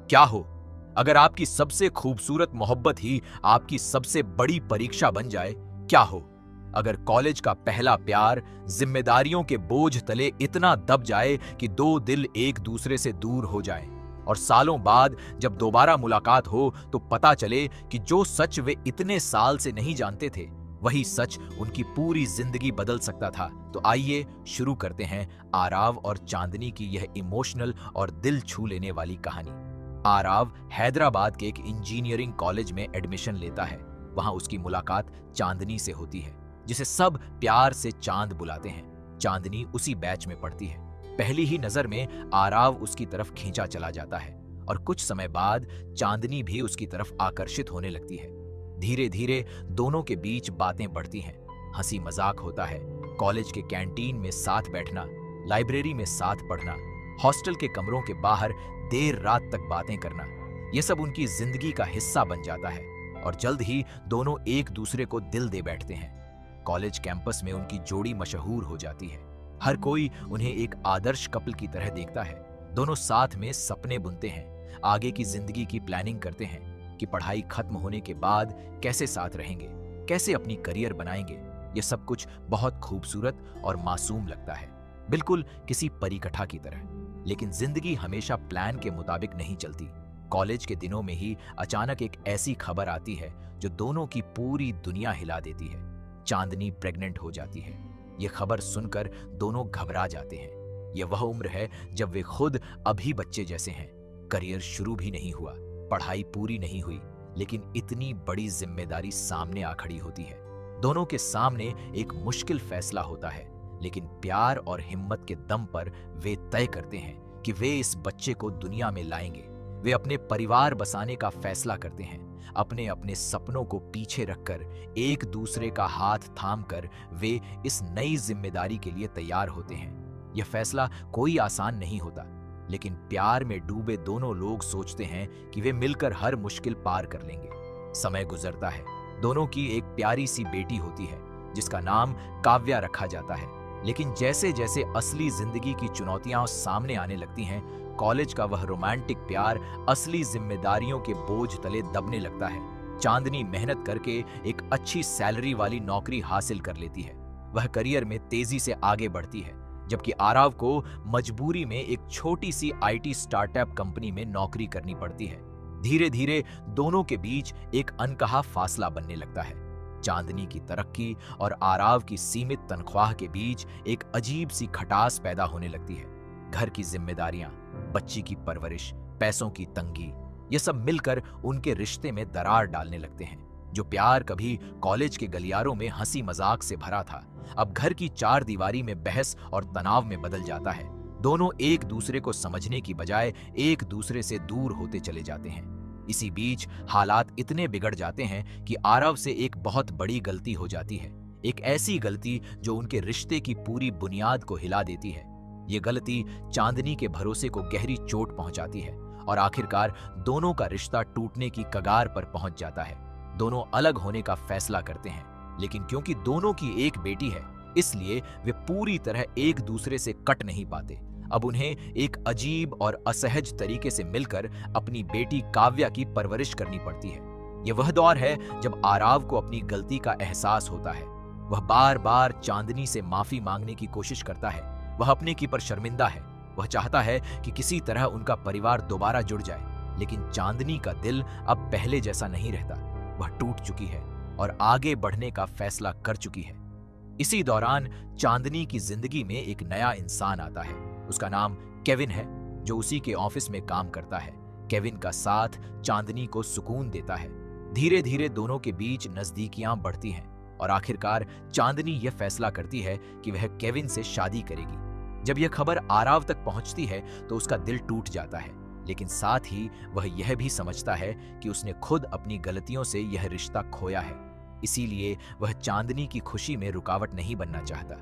क्या हो अगर आपकी सबसे खूबसूरत मोहब्बत ही आपकी सबसे बड़ी परीक्षा बन जाए? क्या हो अगर कॉलेज का पहला प्यार जिम्मेदारियों के बोझ तले इतना दब जाए कि दो दिल एक दूसरे से दूर हो जाए, और सालों बाद जब दोबारा मुलाकात हो तो पता चले कि जो सच वे इतने साल से नहीं जानते थे, वही सच उनकी पूरी जिंदगी बदल सकता था। तो आइए शुरू करते हैं आराव और चांदनी की यह इमोशनल और दिल छू लेने वाली कहानी। आराव हैदराबाद के एक इंजीनियरिंग कॉलेज में एडमिशन लेता है। वहां उसकी मुलाकात चांदनी से होती है, जिसे सब प्यार से चांद बुलाते हैं। चांदनी उसी बैच में पढ़ती है। पहली ही नजर में आराव उसकी तरफ खींचा चला जाता है और कुछ समय बाद चांदनी भी उसकी तरफ आकर्षित होने लगती है। धीरे धीरे दोनों के बीच बातें बढ़ती हैं, हंसी मजाक होता है। कॉलेज के कैंटीन में साथ बैठना, लाइब्रेरी में साथ पढ़ना, हॉस्टल के कमरों के बाहर देर रात तक बातें करना, यह सब उनकी जिंदगी का हिस्सा बन जाता है और जल्द ही दोनों एक दूसरे को दिल दे बैठते हैं। कॉलेज कैंपस में उनकी जोड़ी मशहूर हो जाती है। हर कोई उन्हें एक आदर्श कपल की तरह देखता है। दोनों साथ में सपने बुनते हैं, आगे की जिंदगी की प्लानिंग करते हैं कि पढ़ाई खत्म होने के बाद कैसे साथ रहेंगे, कैसे अपनी करियर बनाएंगे। यह सब कुछ बहुत खूबसूरत और मासूम लगता है, बिल्कुल किसी परिकथा की तरह। लेकिन जिंदगी हमेशा प्लान के मुताबिक नहीं चलती। कॉलेज के दिनों में ही अचानक एक ऐसी खबर आती है जो दोनों की पूरी दुनिया हिला देती है। चांदनी प्रेग्नेंट हो जाती है। यह खबर सुनकर दोनों घबरा जाते हैं। यह वह उम्र है जब वे खुद अभी बच्चे जैसे हैं। करियर शुरू भी नहीं हुआ, पढ़ाई पूरी नहीं हुई, लेकिन इतनी बड़ी जिम्मेदारी सामने आ खड़ी होती है। दोनों के सामने एक मुश्किल फैसला होता है, लेकिन प्यार और हिम्मत के दम पर वे तय करते हैं कि वे इस बच्चे को दुनिया में लाएंगे। वे अपने परिवार बसाने का फैसला करते हैं। अपने अपने सपनों को पीछे रखकर, एक दूसरे का हाथ थामकर वे इस नई जिम्मेदारी के लिए तैयार होते हैं। यह फैसला कोई आसान नहीं होता, लेकिन प्यार में डूबे दोनों लोग सोचते हैं कि वे मिलकर हर मुश्किल पार कर लेंगे। समय गुजरता है। दोनों की एक प्यारी सी बेटी होती है जिसका नाम काव्या रखा जाता है। लेकिन जैसे जैसे असली जिंदगी की चुनौतियां सामने आने लगती हैं, कॉलेज का वह रोमांटिक प्यार असली जिम्मेदारियों के बोझ तले दबने लगता है। चांदनी मेहनत करके एक अच्छी सैलरी वाली नौकरी हासिल कर लेती है। वह करियर में तेजी से आगे बढ़ती है, जबकि आराव को मजबूरी में एक छोटी सी आईटी स्टार्टअप कंपनी में नौकरी करनी पड़ती है। धीरे धीरे दोनों के बीच एक अनकहा फासला बनने लगता है। चांदनी की तरक्की और आराव की सीमित तनख्वाह के बीच एक अजीब सी खटास पैदा होने लगती है। घर की जिम्मेदारियां, बच्ची की परवरिश, पैसों की तंगी, ये सब मिलकर उनके रिश्ते में दरार डालने लगते हैं। जो प्यार कभी कॉलेज के गलियारों में हंसी मजाक से भरा था, अब घर की चार दीवारी में बहस और तनाव में बदल जाता है। दोनों एक दूसरे को समझने की बजाय एक दूसरे से दूर होते चले जाते हैं। इसी बीच हालात इतने बिगड़ जाते हैं कि आरव से एक बहुत बड़ी गलती हो जाती है। एक ऐसी गलती जो उनके रिश्ते की पूरी बुनियाद को हिला देती है। ये गलती चांदनी के भरोसे को गहरी चोट पहुंचाती है और आखिरकार दोनों का रिश्ता टूटने की कगार पर पहुंच जाता है। दोनों अलग होने का फैसला करते हैं, लेकिन क्योंकि दोनों की एक बेटी है, इसलिए वे पूरी तरह एक दूसरे से कट नहीं पाते। अब उन्हें एक अजीब और असहज तरीके से मिलकर अपनी बेटी काव्या की परवरिश करनी पड़ती है। यह वह दौर है जब आराव को अपनी गलती का एहसास होता है। वह बार बार चांदनी से माफी मांगने की कोशिश करता है। वह अपने की पर शर्मिंदा है। वह चाहता है कि किसी तरह उनका परिवार दोबारा जुड़ जाए, लेकिन चांदनी का दिल अब पहले जैसा नहीं रहता। वह टूट चुकी है और आगे बढ़ने का फैसला कर चुकी है। इसी दौरान चांदनी की जिंदगी में एक नया इंसान आता है। उसका नाम केविन है, जो उसी के ऑफिस में काम करता है। केविन का साथ चांदनी को सुकून देता है। धीरे धीरे दोनों के बीच नजदीकियां बढ़ती हैं और आखिरकार चांदनी यह फैसला करती है कि वह केविन से शादी करेगी। जब यह खबर आराव तक पहुंचती है तो उसका दिल टूट जाता है, लेकिन साथ ही वह यह भी समझता है कि उसने खुद अपनी गलतियों से यह रिश्ता खोया है। इसीलिए वह चांदनी की खुशी में रुकावट नहीं बनना चाहता।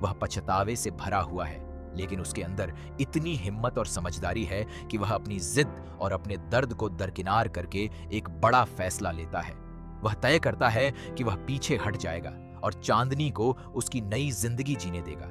वह पछतावे से भरा हुआ है, लेकिन उसके अंदर इतनी हिम्मत और समझदारी है कि वह अपनी जिद और अपने दर्द को दरकिनार करके एक बड़ा फैसला लेता है। वह तय करता है कि वह पीछे हट जाएगा और चांदनी को उसकी नई जिंदगी जीने देगा।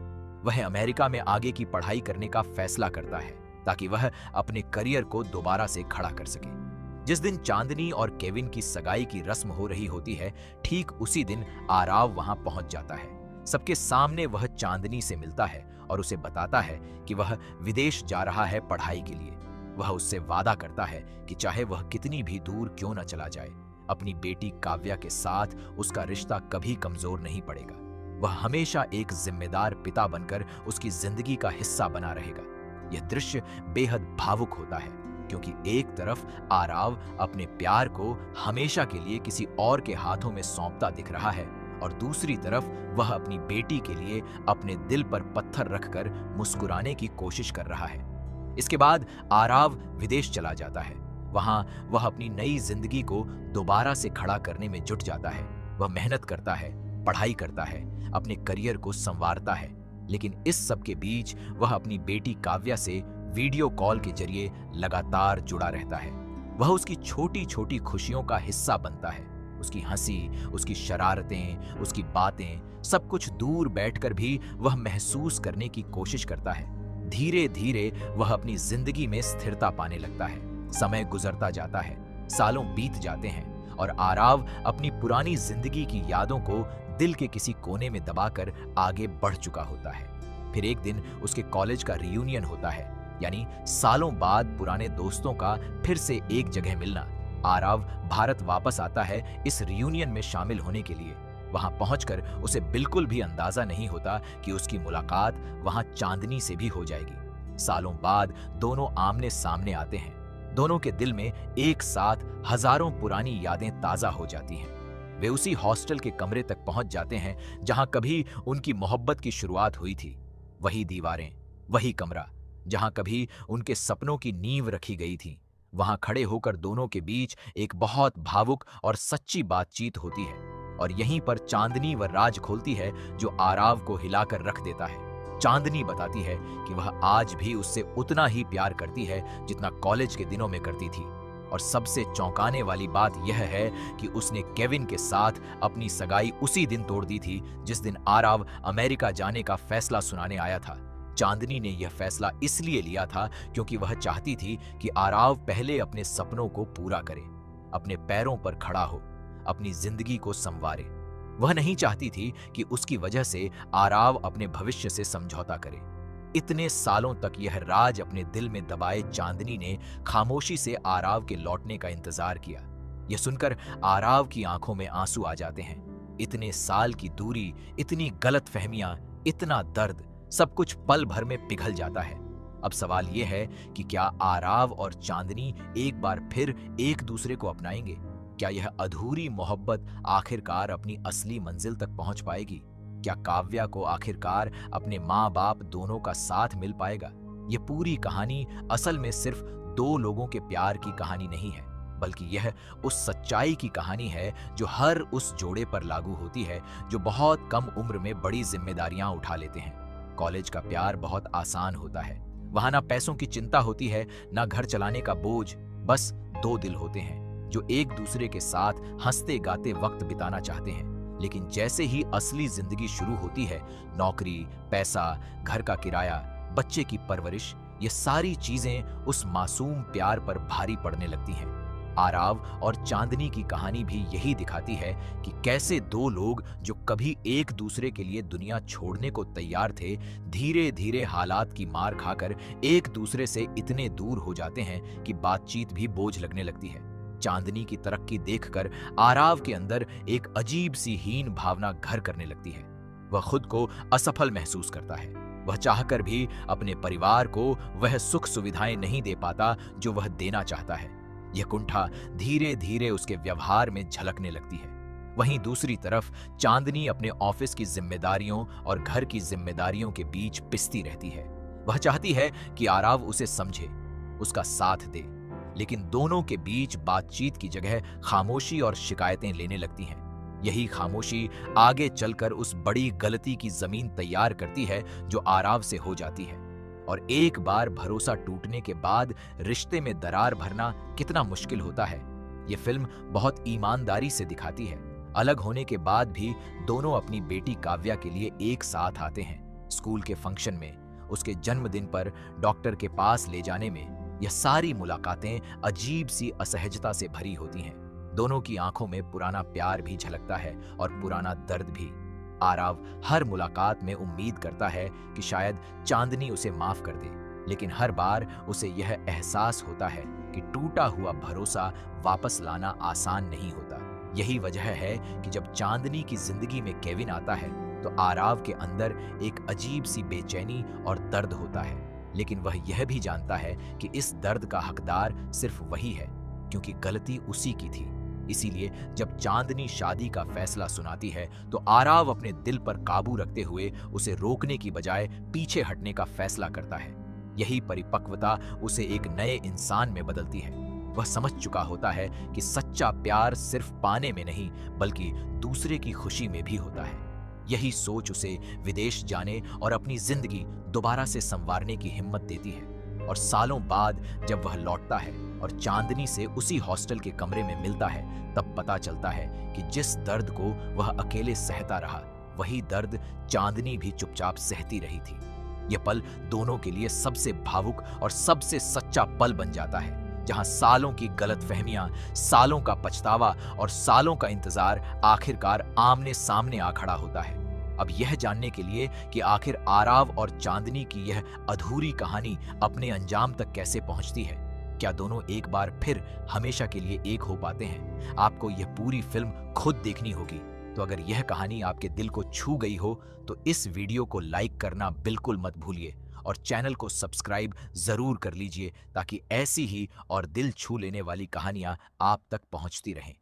वह अमेरिका में आगे की पढ़ाई करने का फैसला करता है। ताकि वह अपने करियर को दोबारा से खड़ा कर सके। जिस दिन चांदनी और केविन की सगाई की रस्म हो रही होती है, ठीक उसी दिन आराव वहां पहुंच जाता है। सबके सामने वह चांदनी से मिलता है और उसे बताता है कि वह विदेश जा रहा है पढ़ाई के लिए। वह उससे वादा करता है कि चाहे वह कितनी भी दूर क्यों न चला जाए, अपनी बेटी काव्या के साथ उसका रिश्ता कभी कमजोर नहीं पड़ेगा। वह हमेशा एक जिम्मेदार पिता बनकर उसकी जिंदगी का हिस्सा बना रहेगा। यह दृश्य बेहद भावुक होता है, क्योंकि एक तरफ आराव अपने प्यार को हमेशा के लिए किसी और के हाथों में सौंपता दिख रहा है और दूसरी तरफ वह अपनी बेटी के लिए अपने दिल पर पत्थर रखकर मुस्कुराने की कोशिश कर रहा है। इसके बाद आराव विदेश चला जाता है। वहां वह अपनी नई जिंदगी को दोबारा से खड़ा करने में जुट जाता है। वह मेहनत करता है, पढ़ाई करता है, अपने करियर को संवारता है, लेकिन इस सब के बीच वह अपनी बेटी काव्या से वीडियो कॉल के जरिए लगातार जुड़ा रहता है। वह उसकी छोटी छोटी खुशियों का हिस्सा बनता है। उसकी हंसी, उसकी शरारतें, उसकी बातें, सब कुछ दूर बैठकर भी वह महसूस करने की कोशिश करता है। धीरे धीरे वह अपनी जिंदगी में स्थिरता पाने लगता है। समय गुजरता जाता है, सालों बीत जाते हैं और आराव अपनी पुरानी जिंदगी की यादों को दिल के किसी कोने में दबाकर आगे बढ़ चुका होता है। फिर एक दिन उसके कॉलेज का रियूनियन होता है, यानी सालों बाद पुराने दोस्तों का फिर से एक जगह मिलना। आराव भारत वापस आता है इस रियूनियन में शामिल होने के लिए। वहां पहुंचकर उसे बिल्कुल भी अंदाजा नहीं होता कि उसकी मुलाकात वहां चांदनी से भी हो जाएगी। सालों बाद दोनों आमने सामने आते हैं। दोनों के दिल में एक साथ हजारों पुरानी यादें ताजा हो जाती हैं। वे उसी हॉस्टल के कमरे तक पहुंच जाते हैं जहां कभी उनकी मोहब्बत की शुरुआत हुई थी। वही दीवारें, वही कमरा जहां कभी उनके सपनों की नींव रखी गई थी। वहां खड़े होकर दोनों के बीच एक बहुत भावुक और सच्ची बातचीत होती है और यहीं पर चांदनी वह राज खोलती है जो आराव को हिलाकर रख देता है। चांदनी बताती है कि वह आज भी उससे उतना ही प्यार करती है जितना कॉलेज के दिनों में करती थी। और सबसे चौंकाने वाली बात यह है कि उसने केविन के साथ अपनी सगाई उसी दिन तोड़ दी थी जिस दिन आराव अमेरिका जाने का फैसला सुनाने आया था। चांदनी ने यह फैसला इसलिए लिया था क्योंकि वह चाहती थी कि आराव पहले अपने सपनों को पूरा करे, अपने पैरों पर खड़ा हो, अपनी जिंदगी को संवारे। वह नहीं चाहती थी कि उसकी वजह से आराव अपने भविष्य से समझौता करे। इतने सालों तक यह राज अपने दिल में दबाए चांदनी ने खामोशी से आराव के लौटने का इंतजार किया। यह सुनकर आराव की आंखों में आंसू आ जाते हैं। इतने साल की दूरी, इतनी गलतफहमियां, इतना दर्द, सब कुछ पल भर में पिघल जाता है। अब सवाल यह है कि क्या आराव और चांदनी एक बार फिर एक दूसरे को अपनाएंगे? क्या यह अधूरी मोहब्बत आखिरकार अपनी असली मंजिल तक पहुंच पाएगी? क्या काव्या को आखिरकार अपने माँ बाप दोनों का साथ मिल पाएगा? यह पूरी कहानी असल में सिर्फ दो लोगों के प्यार की कहानी नहीं है, बल्कि यह उस सच्चाई की कहानी है जो हर उस जोड़े पर लागू होती है जो बहुत कम उम्र में बड़ी जिम्मेदारियां उठा लेते हैं। कॉलेज का प्यार बहुत आसान होता है। वहां ना पैसों की चिंता होती है, ना घर चलाने का बोझ। बस दो दिल होते हैं जो एक दूसरे के साथ हंसते गाते वक्त बिताना चाहते हैं। लेकिन जैसे ही असली जिंदगी शुरू होती है, नौकरी, पैसा, घर का किराया, बच्चे की परवरिश, ये सारी चीजें उस मासूम प्यार पर भारी पड़ने लगती हैं। आराव और चांदनी की कहानी भी यही दिखाती है कि कैसे दो लोग जो कभी एक दूसरे के लिए दुनिया छोड़ने को तैयार थे, धीरे धीरे हालात की मार खाकर एक दूसरे से इतने दूर हो जाते हैं कि बातचीत भी बोझ लगने लगती है। चांदनी की तरक्की देखकर आराव के अंदर एक अजीब सी हीन भावना घर करने लगती है। वह खुद को असफल महसूस करता है। वह चाहकर भी अपने परिवार को वह सुख सुविधाएं नहीं दे पाता जो वह देना चाहता है। यह कुंठा धीरे धीरे उसके व्यवहार में झलकने लगती है। वहीं दूसरी तरफ चांदनी अपने ऑफिस की जिम्मेदारियों और घर की जिम्मेदारियों के बीच पिसती रहती है। वह चाहती है कि आराव उसे समझे, उसका साथ दे, लेकिन दोनों के बीच बातचीत की जगह खामोशी और शिकायतें लेने लगती हैं। यही खामोशी आगे चलकर उस बड़ी गलती की जमीन तैयार करती है जो आराव से हो जाती है। और एक बार भरोसा टूटने के बाद रिश्ते में दरार भरना कितना मुश्किल होता है, यह फिल्म बहुत ईमानदारी से दिखाती है। अलग होने के बाद भी दोनों अपनी बेटी काव्या के लिए एक साथ आते हैं। स्कूल के फंक्शन में उसके जन्मदिन पर डॉक्टर के पास ले जाने में, यह सारी मुलाकातें अजीब सी असहजता से भरी होती हैं। दोनों की आंखों में पुराना प्यार भी झलकता है और पुराना दर्द भी। आरव हर मुलाकात में उम्मीद करता है कि शायद चांदनी उसे माफ कर दे, लेकिन हर बार उसे यह एहसास होता है कि टूटा हुआ भरोसा वापस लाना आसान नहीं होता। यही वजह है कि जब चांदनी की जिंदगी में केविन आता है तो आरव के अंदर एक अजीब सी बेचैनी और दर्द होता है, लेकिन वह यह भी जानता है कि इस दर्द का हकदार सिर्फ वही है, क्योंकि गलती उसी की थी। इसीलिए जब चांदनी शादी का फैसला सुनाती है तो आरव अपने दिल पर काबू रखते हुए उसे रोकने की बजाय पीछे हटने का फैसला करता है। यही परिपक्वता उसे एक नए इंसान में बदलती है। वह समझ चुका होता है कि सच्चा प्यार सिर्फ पाने में नहीं बल्कि दूसरे की खुशी में भी होता है। यही सोच उसे विदेश जाने और अपनी जिंदगी दोबारा से संवारने की हिम्मत देती है। और सालों बाद जब वह लौटता है और चांदनी से उसी हॉस्टल के कमरे में मिलता है, तब पता चलता है कि जिस दर्द को वह अकेले सहता रहा, वही दर्द चांदनी भी चुपचाप सहती रही थी। यह पल दोनों के लिए सबसे भावुक और सबसे सच्चा पल बन जाता है, जहां सालों की गलतफहमियां, सालों का पछतावा और सालों का इंतजार आखिरकार आमने सामने आ खड़ा होता है। अब यह जानने के लिए कि आखिर आरव और चांदनी की यह अधूरी कहानी अपने अंजाम तक कैसे पहुंचती है, क्या दोनों एक बार फिर हमेशा के लिए एक हो पाते हैं, आपको यह पूरी फिल्म खुद देखनी होगी। तो अगर यह कहानी आपके दिल को छू गई हो तो इस वीडियो को लाइक करना बिल्कुल मत भूलिए और चैनल को सब्सक्राइब जरूर कर लीजिए, ताकि ऐसी ही और दिल छू लेने वाली कहानियां आप तक पहुंचती रहें।